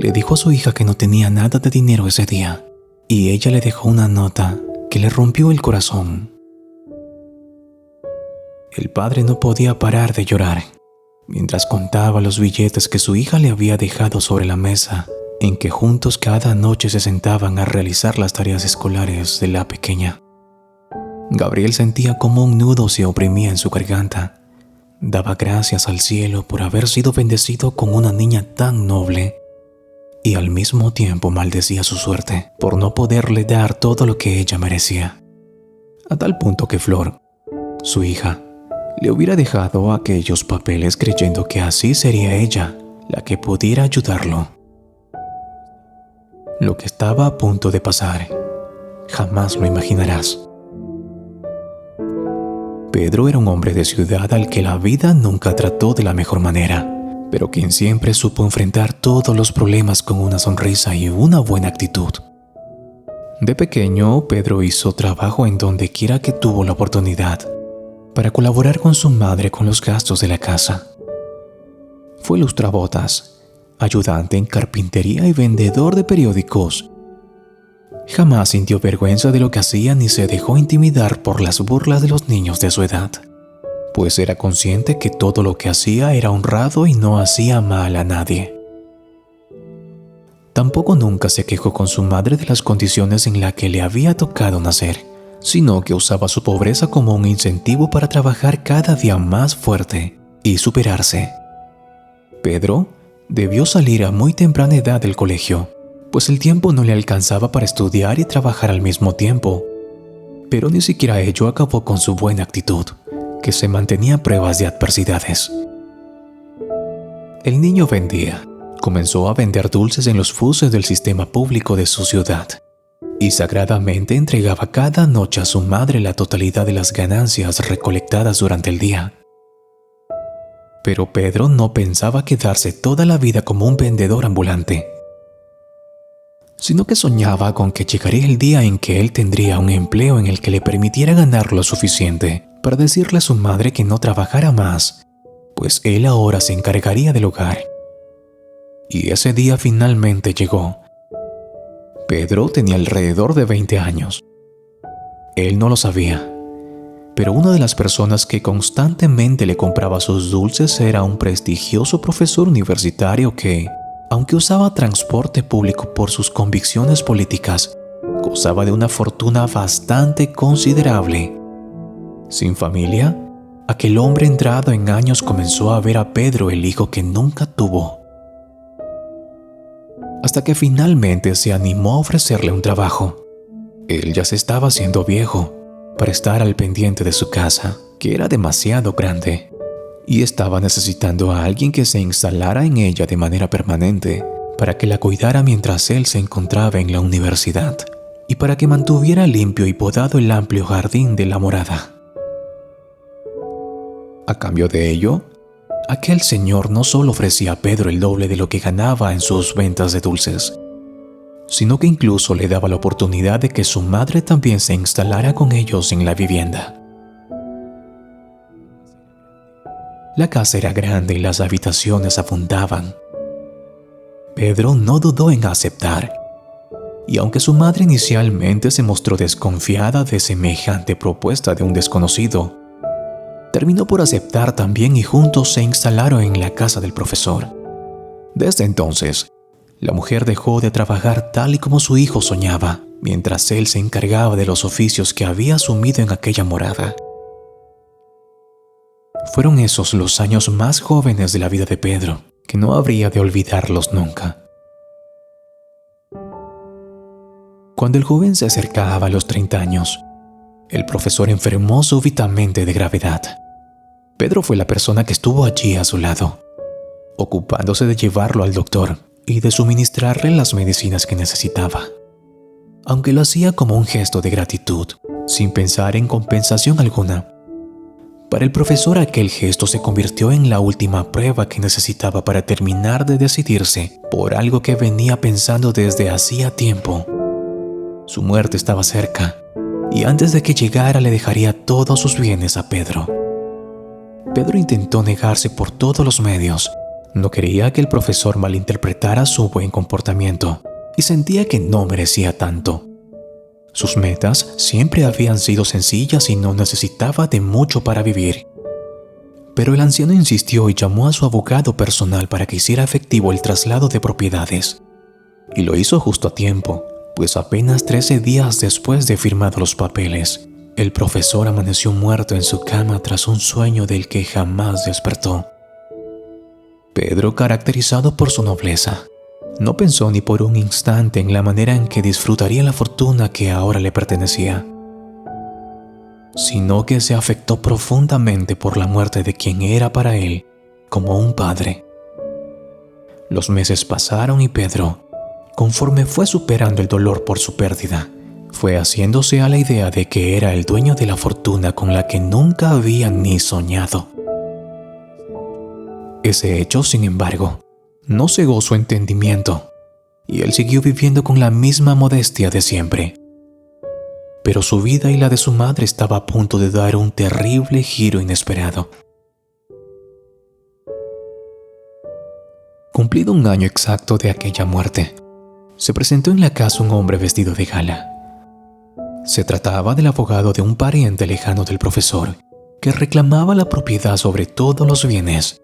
le dijo a su hija que no tenía nada de dinero ese día, y ella le dejó una nota que le rompió el corazón. El padre no podía parar de llorar mientras contaba los billetes que su hija le había dejado sobre la mesa, en que juntos cada noche se sentaban a realizar las tareas escolares de la pequeña. Gabriel sentía como un nudo se oprimía en su garganta. Daba gracias al cielo por haber sido bendecido con una niña tan noble, y al mismo tiempo maldecía su suerte por no poderle dar todo lo que ella merecía. A tal punto que Flor, su hija, le hubiera dejado aquellos papeles creyendo que así sería ella la que pudiera ayudarlo. Lo que estaba a punto de pasar, jamás lo imaginarás. Pedro era un hombre de ciudad al que la vida nunca trató de la mejor manera, pero quien siempre supo enfrentar todos los problemas con una sonrisa y una buena actitud. De pequeño, Pedro hizo trabajo en donde quiera que tuvo la oportunidad para colaborar con su madre con los gastos de la casa. Fue lustrabotas, ayudante en carpintería y vendedor de periódicos. Jamás sintió vergüenza de lo que hacía ni se dejó intimidar por las burlas de los niños de su edad, pues era consciente que todo lo que hacía era honrado y no hacía mal a nadie. Tampoco nunca se quejó con su madre de las condiciones en las que le había tocado nacer, sino que usaba su pobreza como un incentivo para trabajar cada día más fuerte y superarse. Pedro debió salir a muy temprana edad del colegio, pues el tiempo no le alcanzaba para estudiar y trabajar al mismo tiempo. Pero ni siquiera ello acabó con su buena actitud, que se mantenía a pruebas de adversidades. El niño comenzó a vender dulces en los buses del sistema público de su ciudad, y sagradamente entregaba cada noche a su madre la totalidad de las ganancias recolectadas durante el día. Pero Pedro no pensaba quedarse toda la vida como un vendedor ambulante, sino que soñaba con que llegaría el día en que él tendría un empleo en el que le permitiera ganar lo suficiente para decirle a su madre que no trabajara más, pues él ahora se encargaría del hogar. Y ese día finalmente llegó. Pedro tenía alrededor de 20 años. Él no lo sabía, pero una de las personas que constantemente le compraba sus dulces era un prestigioso profesor universitario que, aunque usaba transporte público por sus convicciones políticas, gozaba de una fortuna bastante considerable. Sin familia, aquel hombre entrado en años comenzó a ver a Pedro el hijo que nunca tuvo, hasta que finalmente se animó a ofrecerle un trabajo. Él ya se estaba haciendo viejo para estar al pendiente de su casa, que era demasiado grande, y estaba necesitando a alguien que se instalara en ella de manera permanente para que la cuidara mientras él se encontraba en la universidad y para que mantuviera limpio y podado el amplio jardín de la morada. A cambio de ello, aquel señor no solo ofrecía a Pedro el doble de lo que ganaba en sus ventas de dulces, sino que incluso le daba la oportunidad de que su madre también se instalara con ellos en la vivienda. La casa era grande y las habitaciones abundaban. Pedro no dudó en aceptar, y aunque su madre inicialmente se mostró desconfiada de semejante propuesta de un desconocido, terminó por aceptar también y juntos se instalaron en la casa del profesor. Desde entonces, la mujer dejó de trabajar tal y como su hijo soñaba, mientras él se encargaba de los oficios que había asumido en aquella morada. Fueron esos los años más jóvenes de la vida de Pedro, que no habría de olvidarlos nunca. Cuando el joven se acercaba a los 30 años, el profesor enfermó súbitamente de gravedad. Pedro fue la persona que estuvo allí a su lado, ocupándose de llevarlo al doctor y de suministrarle las medicinas que necesitaba. Aunque lo hacía como un gesto de gratitud, sin pensar en compensación alguna, para el profesor aquel gesto se convirtió en la última prueba que necesitaba para terminar de decidirse por algo que venía pensando desde hacía tiempo. Su muerte estaba cerca, y antes de que llegara le dejaría todos sus bienes a Pedro. Pedro intentó negarse por todos los medios, No quería que el profesor malinterpretara su buen comportamiento y sentía que no merecía tanto. Sus metas siempre habían sido sencillas y no necesitaba de mucho para vivir. Pero el anciano insistió y llamó a su abogado personal para que hiciera efectivo el traslado de propiedades. Y lo hizo justo a tiempo, pues apenas 13 días después de firmados los papeles, el profesor amaneció muerto en su cama tras un sueño del que jamás despertó. Pedro, caracterizado por su nobleza, no pensó ni por un instante en la manera en que disfrutaría la fortuna que ahora le pertenecía, sino que se afectó profundamente por la muerte de quien era para él como un padre. Los meses pasaron y Pedro, conforme fue superando el dolor por su pérdida, fue haciéndose a la idea de que era el dueño de la fortuna con la que nunca había ni soñado. Ese hecho, sin embargo, no cegó su entendimiento, y él siguió viviendo con la misma modestia de siempre. Pero su vida y la de su madre estaba a punto de dar un terrible giro inesperado. Cumplido un año exacto de aquella muerte, se presentó en la casa un hombre vestido de gala. Se trataba del abogado de un pariente lejano del profesor, que reclamaba la propiedad sobre todos los bienes,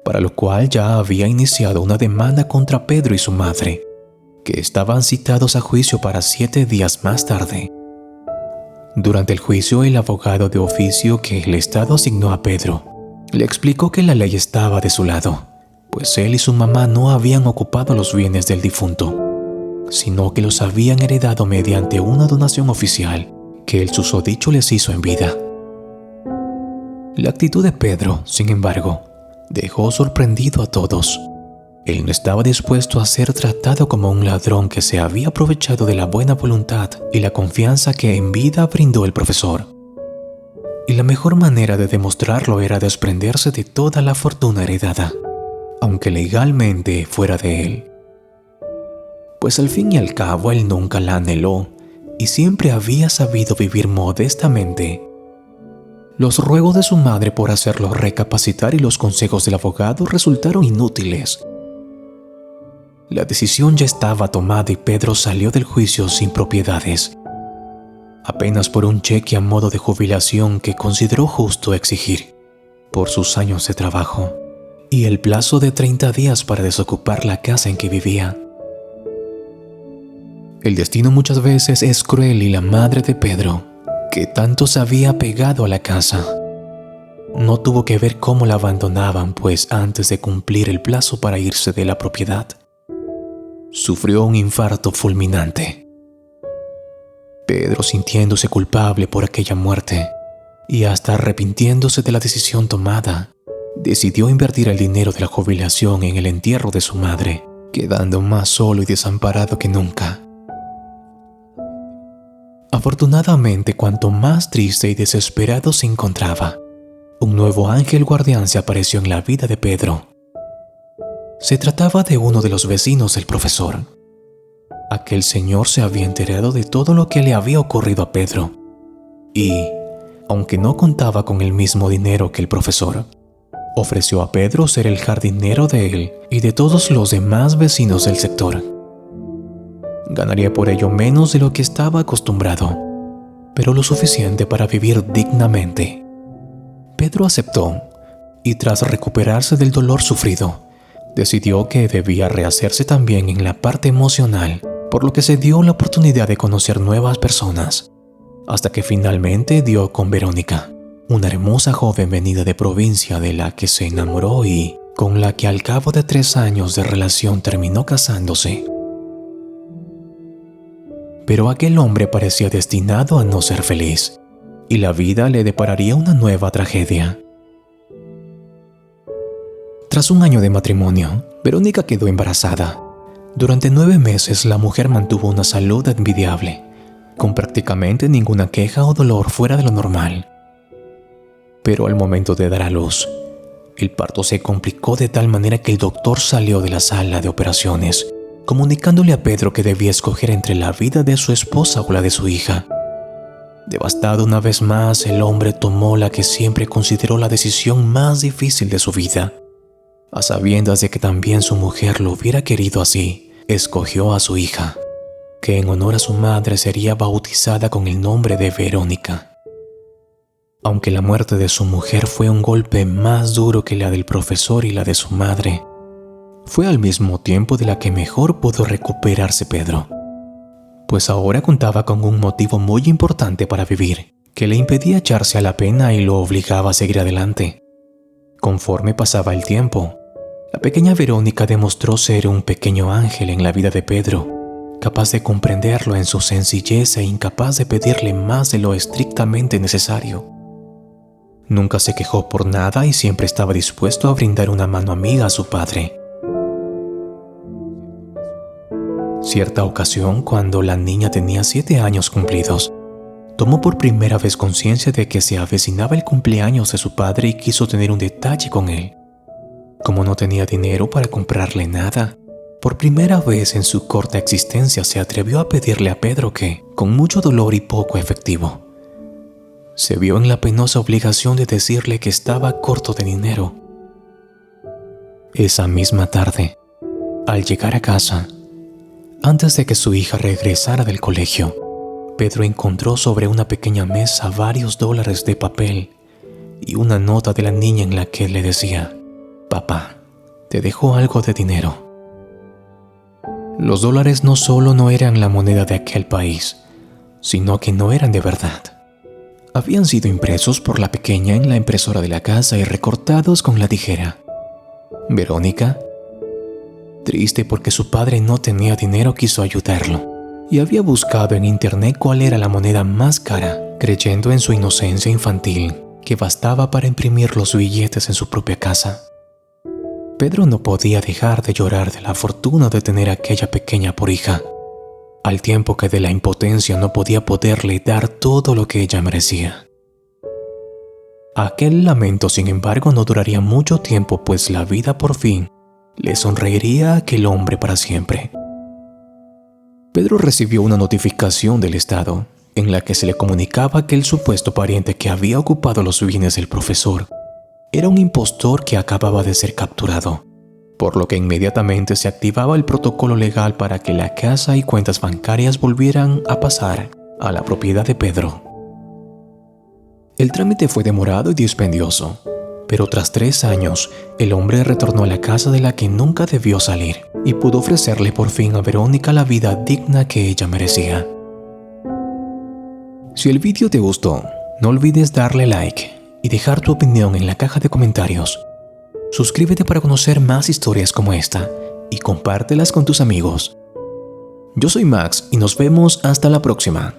para lo cual ya había iniciado una demanda contra Pedro y su madre, que estaban citados a juicio para 7 días más tarde. Durante el juicio, el abogado de oficio que el Estado asignó a Pedro le explicó que la ley estaba de su lado, pues él y su mamá no habían ocupado los bienes del difunto, sino que los habían heredado mediante una donación oficial que el susodicho les hizo en vida. La actitud de Pedro, sin embargo, dejó sorprendido a todos. Él no estaba dispuesto a ser tratado como un ladrón que se había aprovechado de la buena voluntad y la confianza que en vida brindó el profesor. Y la mejor manera de demostrarlo era desprenderse de toda la fortuna heredada, aunque legalmente fuera de él. Pues al fin y al cabo él nunca la anheló y siempre había sabido vivir modestamente. Los ruegos de su madre por hacerlo recapacitar y los consejos del abogado resultaron inútiles. La decisión ya estaba tomada y Pedro salió del juicio sin propiedades, apenas por un cheque a modo de jubilación que consideró justo exigir por sus años de trabajo y el plazo de 30 días para desocupar la casa en que vivía. El destino muchas veces es cruel y la madre de Pedro, que tanto se había pegado a la casa, no tuvo que ver cómo la abandonaban, pues antes de cumplir el plazo para irse de la propiedad, sufrió un infarto fulminante. Pedro, sintiéndose culpable por aquella muerte y hasta arrepintiéndose de la decisión tomada, decidió invertir el dinero de la jubilación en el entierro de su madre, quedando más solo y desamparado que nunca. Afortunadamente, cuanto más triste y desesperado se encontraba, un nuevo ángel guardián se apareció en la vida de Pedro. Se trataba de uno de los vecinos del profesor. Aquel señor se había enterado de todo lo que le había ocurrido a Pedro y, aunque no contaba con el mismo dinero que el profesor, ofreció a Pedro ser el jardinero de él y de todos los demás vecinos del sector. Ganaría por ello menos de lo que estaba acostumbrado, pero lo suficiente para vivir dignamente. Pedro aceptó y, tras recuperarse del dolor sufrido, decidió que debía rehacerse también en la parte emocional, por lo que se dio la oportunidad de conocer nuevas personas, hasta que finalmente dio con Verónica, una hermosa joven venida de provincia de la que se enamoró y con la que al cabo de 3 años de relación terminó casándose. Pero aquel hombre parecía destinado a no ser feliz, y la vida le depararía una nueva tragedia. Tras un año de matrimonio, Verónica quedó embarazada. Durante 9 meses la mujer mantuvo una salud envidiable, con prácticamente ninguna queja o dolor fuera de lo normal. Pero al momento de dar a luz, el parto se complicó de tal manera que el doctor salió de la sala de operaciones, comunicándole a Pedro que debía escoger entre la vida de su esposa o la de su hija. Devastado una vez más, el hombre tomó la que siempre consideró la decisión más difícil de su vida. A sabiendas de que también su mujer lo hubiera querido así, escogió a su hija, que en honor a su madre sería bautizada con el nombre de Verónica. Aunque la muerte de su mujer fue un golpe más duro que la del profesor y la de su madre, fue al mismo tiempo de la que mejor pudo recuperarse Pedro, pues ahora contaba con un motivo muy importante para vivir, que le impedía echarse a la pena y lo obligaba a seguir adelante. Conforme pasaba el tiempo, la pequeña Verónica demostró ser un pequeño ángel en la vida de Pedro, capaz de comprenderlo en su sencillez e incapaz de pedirle más de lo estrictamente necesario. Nunca se quejó por nada y siempre estaba dispuesto a brindar una mano amiga a su padre. Cierta ocasión, cuando la niña tenía 7 años cumplidos, tomó por primera vez conciencia de que se avecinaba el cumpleaños de su padre y quiso tener un detalle con él. Como no tenía dinero para comprarle nada, por primera vez en su corta existencia se atrevió a pedirle a Pedro que, con mucho dolor y poco efectivo, se vio en la penosa obligación de decirle que estaba corto de dinero. Esa misma tarde, al llegar a casa, antes de que su hija regresara del colegio, Pedro encontró sobre una pequeña mesa varios dólares de papel y una nota de la niña en la que le decía: «Papá, te dejo algo de dinero». Los dólares no solo no eran la moneda de aquel país, sino que no eran de verdad. Habían sido impresos por la pequeña en la impresora de la casa y recortados con la tijera. Verónica, triste porque su padre no tenía dinero, quiso ayudarlo y había buscado en internet cuál era la moneda más cara, creyendo en su inocencia infantil que bastaba para imprimir los billetes en su propia casa. Pedro no podía dejar de llorar de la fortuna de tener a aquella pequeña por hija, al tiempo que de la impotencia no podía poderle dar todo lo que ella merecía. Aquel lamento, sin embargo, no duraría mucho tiempo, pues la vida por fin le sonreiría a aquel hombre para siempre. Pedro recibió una notificación del Estado en la que se le comunicaba que el supuesto pariente que había ocupado los bienes del profesor era un impostor que acababa de ser capturado, por lo que inmediatamente se activaba el protocolo legal para que la casa y cuentas bancarias volvieran a pasar a la propiedad de Pedro. El trámite fue demorado y dispendioso, pero tras 3 años, el hombre retornó a la casa de la que nunca debió salir y pudo ofrecerle por fin a Verónica la vida digna que ella merecía. Si el vídeo te gustó, no olvides darle like y dejar tu opinión en la caja de comentarios. Suscríbete para conocer más historias como esta y compártelas con tus amigos. Yo soy Max y nos vemos hasta la próxima.